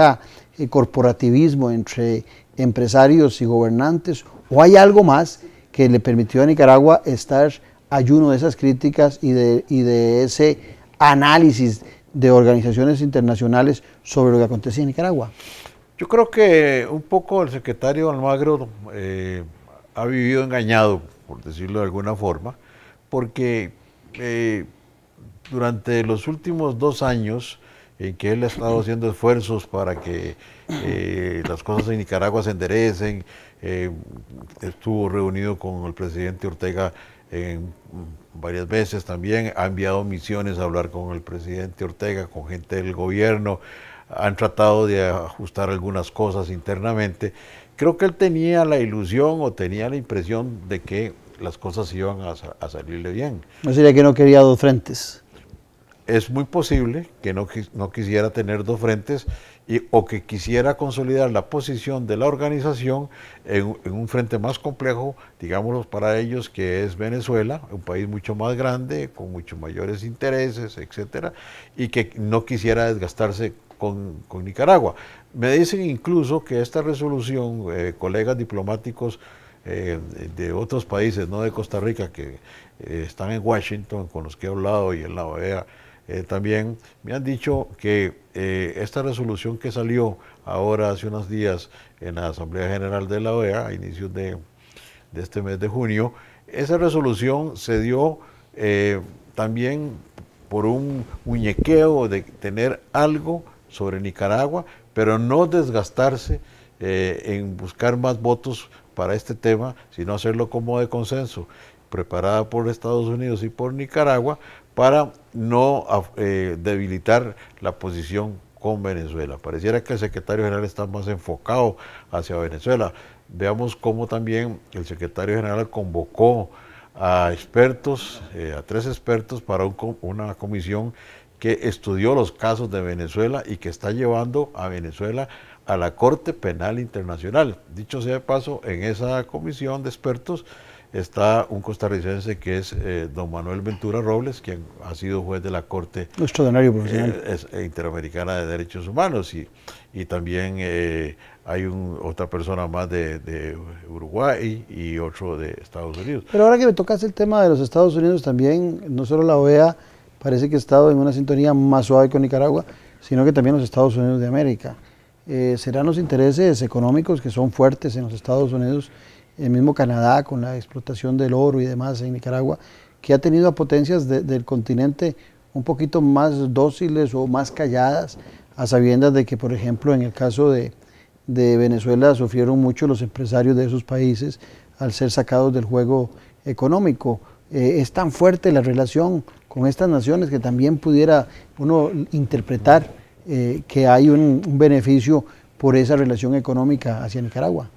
corporativismo entre empresarios y gobernantes, ¿o hay algo más que le permitió a Nicaragua estar ayuno de esas críticas y de ese análisis de organizaciones internacionales sobre lo que acontecía en Nicaragua? Yo creo que un poco el secretario Almagro ha vivido engañado, por decirlo de alguna forma, porque durante los últimos 2 años en que él ha estado haciendo esfuerzos para que las cosas en Nicaragua se enderecen, estuvo reunido con el presidente Ortega varias veces también, ha enviado misiones a hablar con el presidente Ortega, con gente del gobierno, han tratado de ajustar algunas cosas internamente. Creo que él tenía la ilusión o tenía la impresión de que las cosas iban a salirle bien. ¿No sería que no quería 2 frentes? es muy posible que no quisiera tener dos frentes o que quisiera consolidar la posición de la organización en un frente más complejo, digámoslo para ellos, que es Venezuela, un país mucho más grande, con muchos mayores intereses, etcétera, y que no quisiera desgastarse con Nicaragua. Me dicen incluso que esta resolución, colegas diplomáticos de otros países, no de Costa Rica, que están en Washington, con los que he hablado, y en la OEA, también me han dicho que esta resolución que salió ahora hace unos días en la Asamblea General de la OEA, a inicios de este mes de junio, esa resolución se dio también por un muñequeo de tener algo sobre Nicaragua, pero no desgastarse en buscar más votos para este tema, sino hacerlo como de consenso, preparada por Estados Unidos y por Nicaragua, para no debilitar la posición con Venezuela. Pareciera que el secretario general está más enfocado hacia Venezuela. Veamos cómo también el secretario general convocó a expertos, a 3 expertos para una comisión que estudió los casos de Venezuela y que está llevando a Venezuela a la Corte Penal Internacional. Dicho sea de paso, en esa comisión de expertos está un costarricense que es don Manuel Ventura Robles, quien ha sido juez de la Corte Interamericana de Derechos Humanos, y también hay otra persona más de Uruguay y otro de Estados Unidos. Pero ahora que me tocas el tema de los Estados Unidos, también no solo la OEA parece que ha estado en una sintonía más suave con Nicaragua, sino que también los Estados Unidos de América. ¿Serán los intereses económicos que son fuertes en los Estados Unidos, el mismo Canadá con la explotación del oro y demás en Nicaragua, que ha tenido a potencias del continente un poquito más dóciles o más calladas, a sabiendas de que, por ejemplo, en el caso de Venezuela sufrieron mucho los empresarios de esos países al ser sacados del juego económico? ¿Es tan fuerte la relación con estas naciones que también pudiera uno interpretar que hay un beneficio por esa relación económica hacia Nicaragua?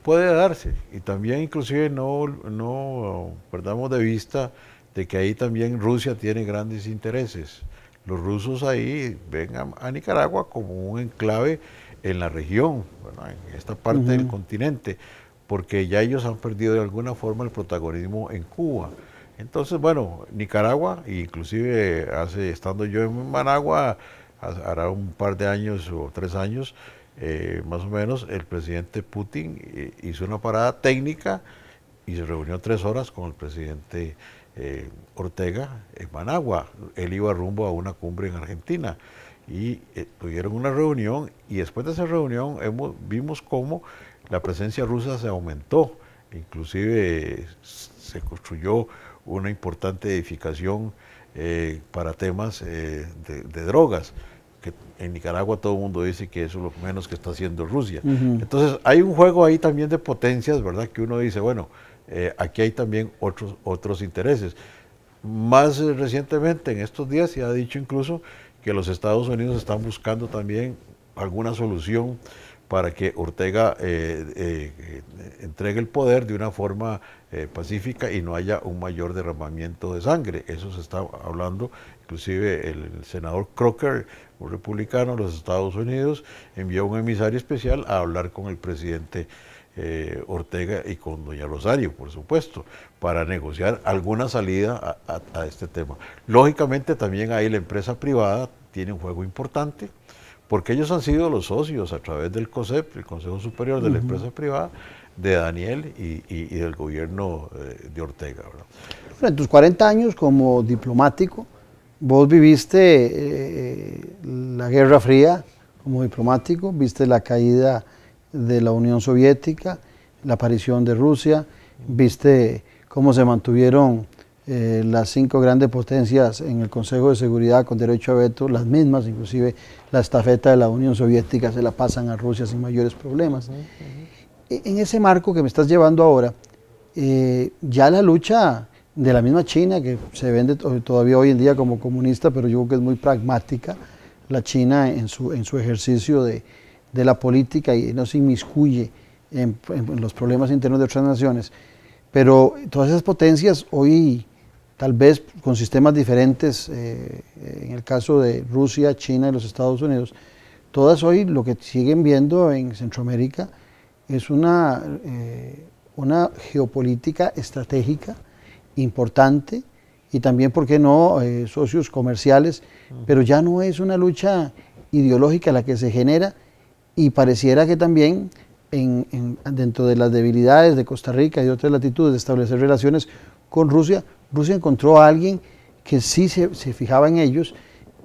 Puede darse, y también inclusive no perdamos de vista de que ahí también Rusia tiene grandes intereses. Los rusos ahí ven a Nicaragua como un enclave en la región, bueno, en esta parte del continente, porque ya ellos han perdido de alguna forma el protagonismo en Cuba. Entonces, bueno, Nicaragua, inclusive estando yo en Managua, hará un par de años o 3 años, más o menos, el presidente Putin hizo una parada técnica y se reunió 3 horas con el presidente Ortega en Managua. Él iba rumbo a una cumbre en Argentina y tuvieron una reunión, y después de esa reunión vimos cómo la presencia rusa se aumentó. Inclusive se construyó una importante edificación para temas de drogas, que en Nicaragua todo el mundo dice que eso es lo menos que está haciendo Rusia. Entonces hay un juego ahí también de potencias, ¿verdad? Que uno dice, bueno, aquí hay también otros intereses. Más recientemente, en estos días, se ha dicho incluso que los Estados Unidos están buscando también alguna solución para que Ortega entregue el poder de una forma pacífica y no haya un mayor derramamiento de sangre. Eso se está hablando, inclusive el senador Crocker, un republicano de los Estados Unidos, envió un emisario especial a hablar con el presidente Ortega y con doña Rosario, por supuesto, para negociar alguna salida a este tema. Lógicamente también ahí la empresa privada tiene un juego importante, porque ellos han sido los socios a través del COSEP, el Consejo Superior de la Empresa Privada, de Daniel y del gobierno de Ortega, ¿verdad? En tus 40 años como diplomático, vos viviste la Guerra Fría como diplomático, viste la caída de la Unión Soviética, la aparición de Rusia, viste cómo se mantuvieron las 5 grandes potencias en el Consejo de Seguridad con derecho a veto, las mismas, inclusive la estafeta de la Unión Soviética se la pasan a Rusia sin mayores problemas. En ese marco que me estás llevando ahora, ya la lucha de la misma China, que se vende todavía hoy en día como comunista, pero yo creo que es muy pragmática, la China en su ejercicio de la política y no se inmiscuye en los problemas internos de otras naciones. Pero todas esas potencias hoy tal vez con sistemas diferentes, en el caso de Rusia, China y los Estados Unidos, todas hoy lo que siguen viendo en Centroamérica es una geopolítica estratégica importante y también, ¿por qué no?, socios comerciales, pero ya no es una lucha ideológica la que se genera, y pareciera que también dentro de las debilidades de Costa Rica y otras latitudes de establecer relaciones con Rusia, Rusia encontró a alguien que sí se fijaba en ellos,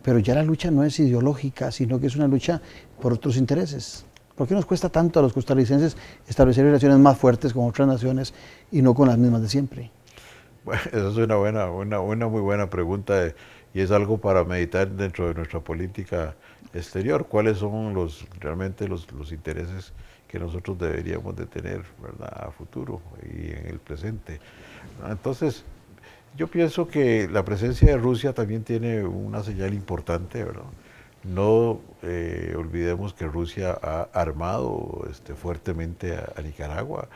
pero ya la lucha no es ideológica, sino que es una lucha por otros intereses. ¿Por qué nos cuesta tanto a los costarricenses establecer relaciones más fuertes con otras naciones y no con las mismas de siempre? Bueno, esa es una muy buena pregunta, y es algo para meditar dentro de nuestra política exterior. ¿Cuáles son realmente los intereses que nosotros deberíamos de tener, ¿verdad?, a futuro y en el presente? Entonces, yo pienso que la presencia de Rusia también tiene una señal importante, ¿verdad? No olvidemos que Rusia ha armado fuertemente a Nicaragua.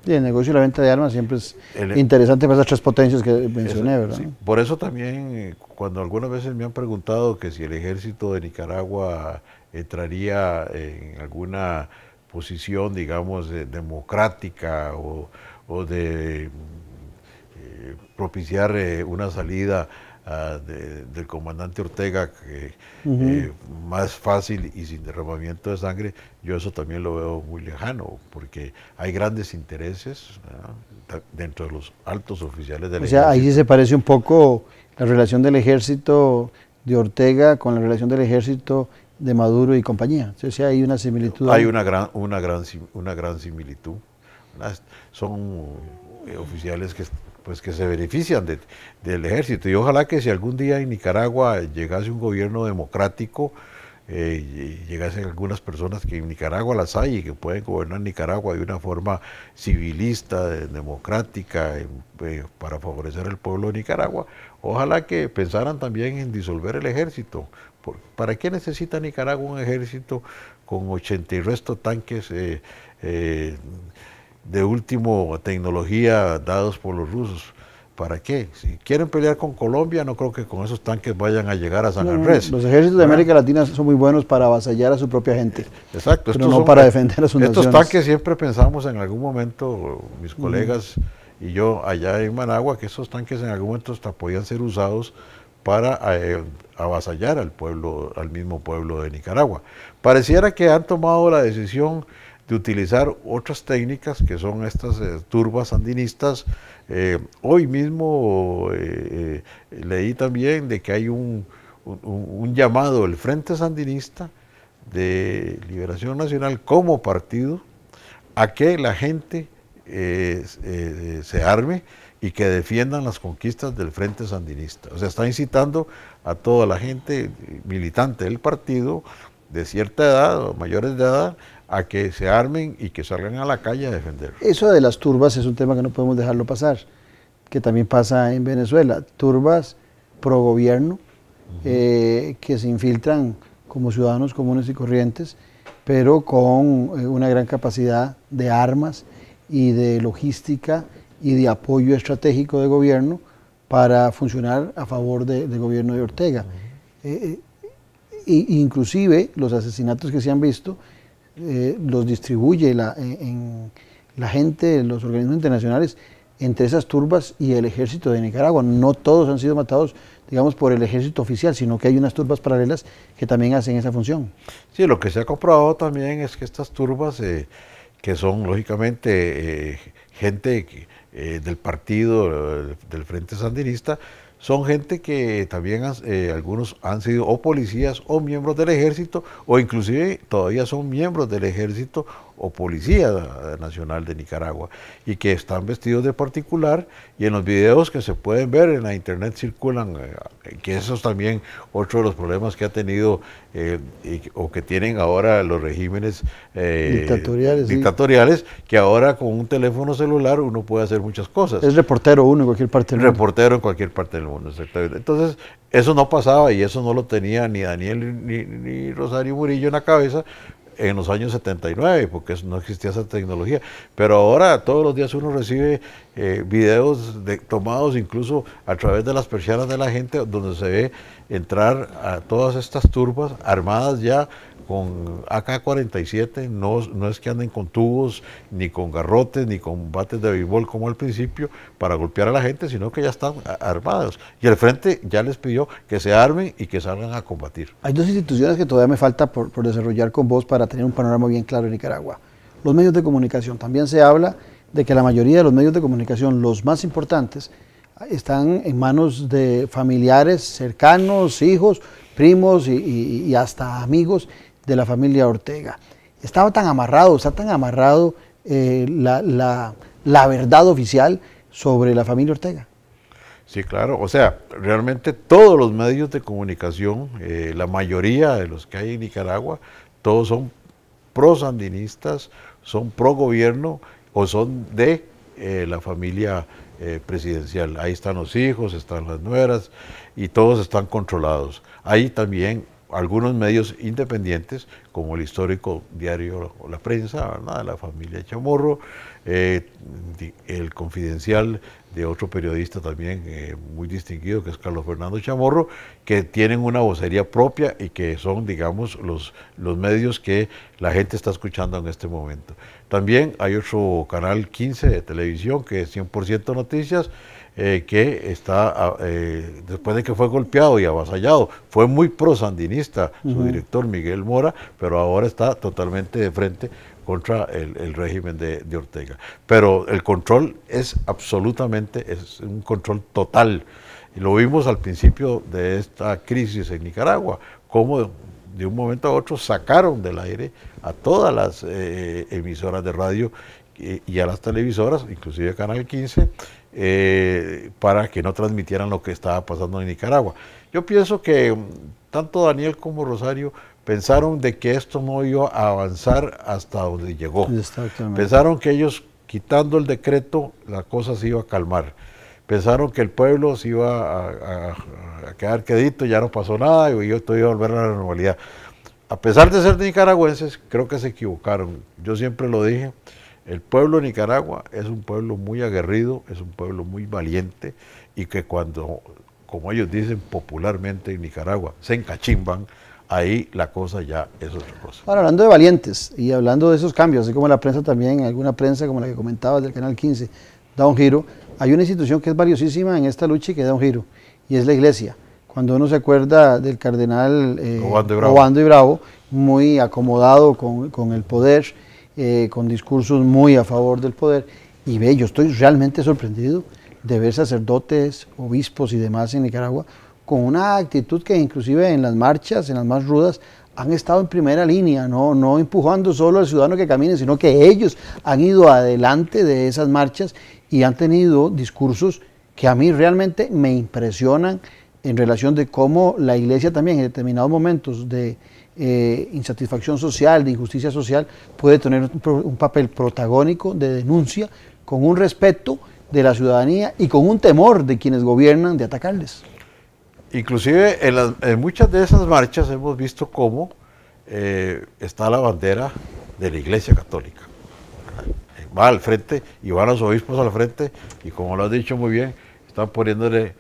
Y el negocio y la venta de armas siempre es interesante para esas tres potencias que mencioné, ¿verdad? Sí, por eso también, cuando algunas veces me han preguntado que si el ejército de Nicaragua entraría en alguna posición, digamos, democrática o de propiciar una salida del comandante Ortega más fácil y sin derramamiento de sangre, yo eso también lo veo muy lejano, porque hay grandes intereses dentro de los altos oficiales del ejército. Ahí sí se parece un poco la relación del ejército de Ortega con la relación del ejército de Maduro y compañía. O sea, hay una similitud. Hay una gran similitud. Son oficiales que se benefician del ejército, y ojalá que si algún día en Nicaragua llegase un gobierno democrático, llegasen algunas personas que en Nicaragua las hay y que pueden gobernar Nicaragua de una forma civilista, democrática, para favorecer al pueblo de Nicaragua, ojalá que pensaran también en disolver el ejército. ¿Para qué necesita Nicaragua un ejército con 80 y resto tanques de última tecnología dados por los rusos? ¿Para qué? Si quieren pelear con Colombia, no creo que con esos tanques vayan a llegar a San Andrés. Los ejércitos de América Latina son muy buenos para avasallar a su propia gente. Exacto. Pero no para defender a sus naciones. Estos tanques siempre pensamos en algún momento, mis colegas y yo allá en Managua, que esos tanques en algún momento hasta podían ser usados para avasallar al mismo pueblo de Nicaragua. Pareciera que han tomado la decisión de utilizar otras técnicas, que son estas turbas sandinistas. Hoy mismo leí también de que hay un llamado del Frente Sandinista de Liberación Nacional como partido a que la gente se arme y que defiendan las conquistas del Frente Sandinista. O sea, está incitando a toda la gente militante del partido de cierta edad o mayores de edad a que se armen y que salgan a la calle a defender. Eso de las turbas es un tema que no podemos dejarlo pasar, que también pasa en Venezuela. Turbas pro gobierno que se infiltran como ciudadanos comunes y corrientes, pero con una gran capacidad de armas y de logística y de apoyo estratégico de gobierno para funcionar a favor del gobierno de Ortega. Inclusive los asesinatos que se han visto los distribuye la gente, los organismos internacionales, entre esas turbas y el ejército de Nicaragua. No todos han sido matados, digamos, por el ejército oficial, sino que hay unas turbas paralelas que también hacen esa función. Sí, lo que se ha comprobado también es que estas turbas, que son lógicamente gente del partido del Frente Sandinista, son gente que también algunos han sido o policías o miembros del ejército, o inclusive todavía son miembros del ejército o Policía Nacional de Nicaragua, y que están vestidos de particular, y en los videos que se pueden ver en la internet circulan, que eso es también otro de los problemas que ha tenido o que tienen ahora los regímenes dictatoriales, que ahora con un teléfono celular uno puede hacer muchas cosas. Es reportero uno en cualquier parte del mundo. Reportero en cualquier parte del mundo, exactamente. Entonces, eso no pasaba, y eso no lo tenía ni Daniel ni Rosario Murillo en la cabeza. en los años 79, porque no existía esa tecnología. Pero ahora todos los días uno recibe videos tomados incluso a través de las persianas de la gente, donde se ve entrar a todas estas turbas armadas ya con AK-47, no es que anden con tubos, ni con garrotes, ni con bates de béisbol como al principio, para golpear a la gente, sino que ya están armados. Y el frente ya les pidió que se armen y que salgan a combatir. Hay dos instituciones que todavía me falta por desarrollar con vos para tener un panorama bien claro en Nicaragua. Los medios de comunicación. También se habla de que la mayoría de los medios de comunicación, los más importantes, están en manos de familiares cercanos, hijos, primos y hasta amigos de la familia Ortega. Está tan amarrado la verdad oficial sobre la familia Ortega. Sí, claro, o sea, realmente todos los medios de comunicación, la mayoría de los que hay en Nicaragua, todos son pro-sandinistas, son pro-gobierno o son de la familia presidencial. Ahí están los hijos, están las nueras y todos están controlados. Hay también algunos medios independientes, como el histórico diario La Prensa, ¿verdad?, de la familia Chamorro, el Confidencial de otro periodista también muy distinguido, que es Carlos Fernando Chamorro, que tienen una vocería propia y que son, digamos, los medios que la gente está escuchando en este momento. También hay otro canal 15 de televisión, que es 100% Noticias, que está, después de que fue golpeado y avasallado, fue muy pro-sandinista su director Miguel Mora, pero ahora está totalmente de frente contra el régimen de Ortega. Pero el control es un control total. Y lo vimos al principio de esta crisis en Nicaragua, cómo de un momento a otro sacaron del aire a todas las emisoras de radio y a las televisoras, inclusive Canal 15, para que no transmitieran lo que estaba pasando en Nicaragua. Yo pienso que tanto Daniel como Rosario pensaron de que esto no iba a avanzar hasta donde llegó. Pensaron que ellos, quitando el decreto, la cosa se iba a calmar. Pensaron que el pueblo se iba a quedar quedito, ya no pasó nada y esto iba a volver a la normalidad. A pesar de ser nicaragüenses, creo que se equivocaron. Yo siempre lo dije, el pueblo de Nicaragua es un pueblo muy aguerrido, es un pueblo muy valiente y que cuando, como ellos dicen popularmente en Nicaragua, se encachimban, ahí la cosa ya es otra cosa. Ahora, hablando de valientes y hablando de esos cambios, así como la prensa también, alguna prensa como la que comentabas del Canal 15, da un giro, hay una institución que es valiosísima en esta lucha y que da un giro, y es la iglesia. Cuando uno se acuerda del cardenal Obando y Bravo, muy acomodado con el poder, con discursos muy a favor del poder, y ve, yo estoy realmente sorprendido de ver sacerdotes, obispos y demás en Nicaragua, con una actitud que inclusive en las marchas, en las más rudas, han estado en primera línea, no empujando solo al ciudadano que camine, sino que ellos han ido adelante de esas marchas y han tenido discursos que a mí realmente me impresionan en relación de cómo la iglesia también en determinados momentos de insatisfacción social, de injusticia social, puede tener un papel protagónico de denuncia con un respeto de la ciudadanía y con un temor de quienes gobiernan de atacarles. Inclusive en muchas de esas marchas hemos visto cómo está la bandera de la Iglesia Católica. Va al frente y van los obispos al frente y, como lo has dicho muy bien, están poniéndole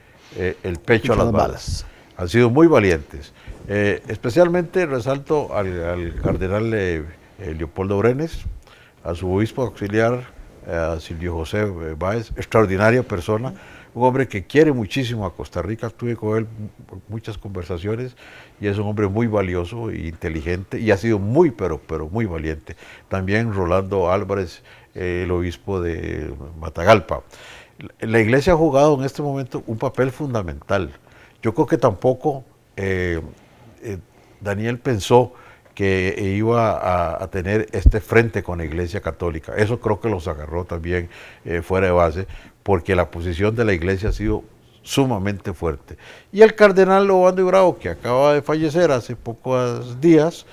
el pecho a las balas. Han sido muy valientes. Especialmente resalto al cardenal Leopoldo Brenes, a su obispo auxiliar, a Silvio José Báez, extraordinaria persona, un hombre que quiere muchísimo a Costa Rica. Tuve con él muchas conversaciones y es un hombre muy valioso e inteligente y ha sido muy, pero muy valiente. También Rolando Álvarez, el obispo de Matagalpa. La iglesia ha jugado en este momento un papel fundamental. Yo creo que tampoco Daniel pensó que iba a tener este frente con la Iglesia Católica. Eso creo que los agarró también fuera de base, porque la posición de la Iglesia ha sido sumamente fuerte. Y el cardenal Obando y Bravo, que acaba de fallecer hace pocos días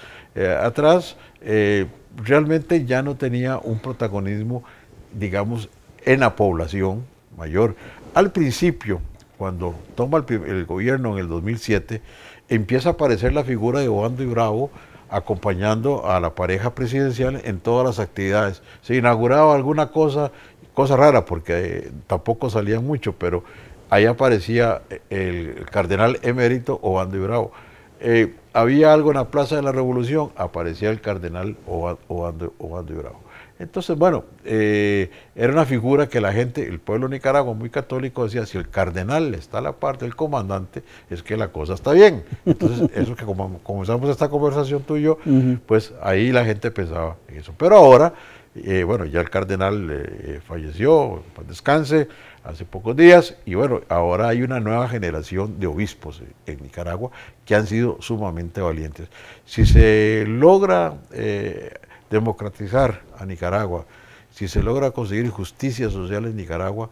atrás, realmente ya no tenía un protagonismo, digamos, en la población mayor. Al principio, cuando toma el gobierno en el 2007, empieza a aparecer la figura de Obando y Bravo acompañando a la pareja presidencial en todas las actividades. Se inauguraba alguna cosa rara, porque tampoco salían mucho, pero ahí aparecía el cardenal emérito Obando y Bravo. Había algo en la Plaza de la Revolución, aparecía el cardenal Obando y Bravo. Entonces, bueno, era una figura que la gente, el pueblo de Nicaragua, muy católico, decía, si el cardenal está a la par del comandante, es que la cosa está bien. Entonces, eso que como comenzamos esta conversación tú y yo, pues ahí la gente pensaba en eso. Pero ahora, bueno, ya el cardenal falleció, pues descanse, hace pocos días, y bueno, ahora hay una nueva generación de obispos en Nicaragua que han sido sumamente valientes. Si se logra democratizar a Nicaragua, si se logra conseguir justicia social en Nicaragua,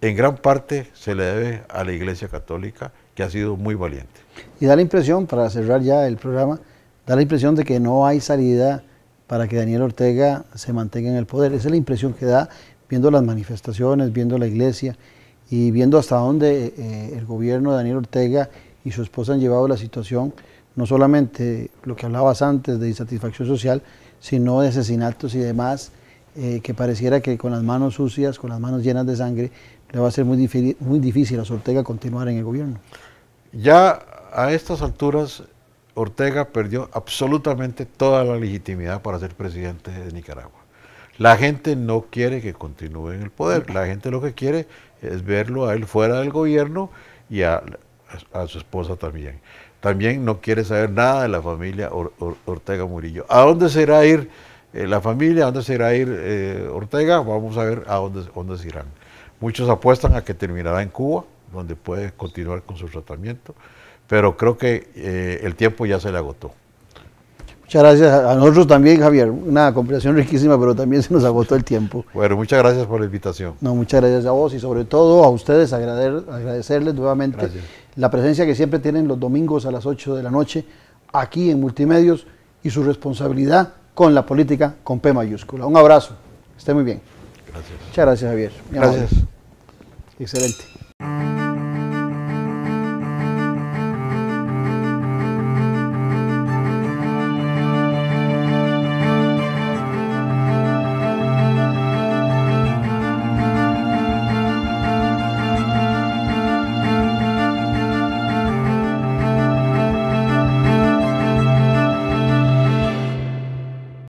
en gran parte se le debe a la Iglesia Católica, que ha sido muy valiente. Y da la impresión, para cerrar ya el programa, da la impresión de que no hay salida para que Daniel Ortega se mantenga en el poder. Esa es la impresión que da viendo las manifestaciones, viendo la iglesia y viendo hasta dónde el gobierno de Daniel Ortega y su esposa han llevado la situación, no solamente lo que hablabas antes de insatisfacción social, sino de asesinatos y demás, que pareciera que con las manos sucias, con las manos llenas de sangre, le va a ser muy difícil a Ortega continuar en el gobierno. Ya a estas alturas, Ortega perdió absolutamente toda la legitimidad para ser presidente de Nicaragua. La gente no quiere que continúe en el poder, la gente lo que quiere es verlo a él fuera del gobierno y a su esposa también. También no quiere saber nada de la familia Ortega Murillo. ¿A dónde se irá a ir la familia? ¿A dónde se irá a ir Ortega? Vamos a ver a dónde se irán. Muchos apuestan a que terminará en Cuba, donde puede continuar con su tratamiento, pero creo que el tiempo ya se le agotó. Muchas gracias a nosotros también, Javier. Una conversación riquísima, pero también se nos agotó el tiempo. Bueno, muchas gracias por la invitación. No, muchas gracias a vos y sobre todo a ustedes, agradecerles nuevamente la presencia que siempre tienen los domingos a las 8 de la noche aquí en Multimedios y su responsabilidad con la política con P mayúscula. Un abrazo, esté muy bien. Gracias. Muchas gracias, Javier. Gracias. Excelente.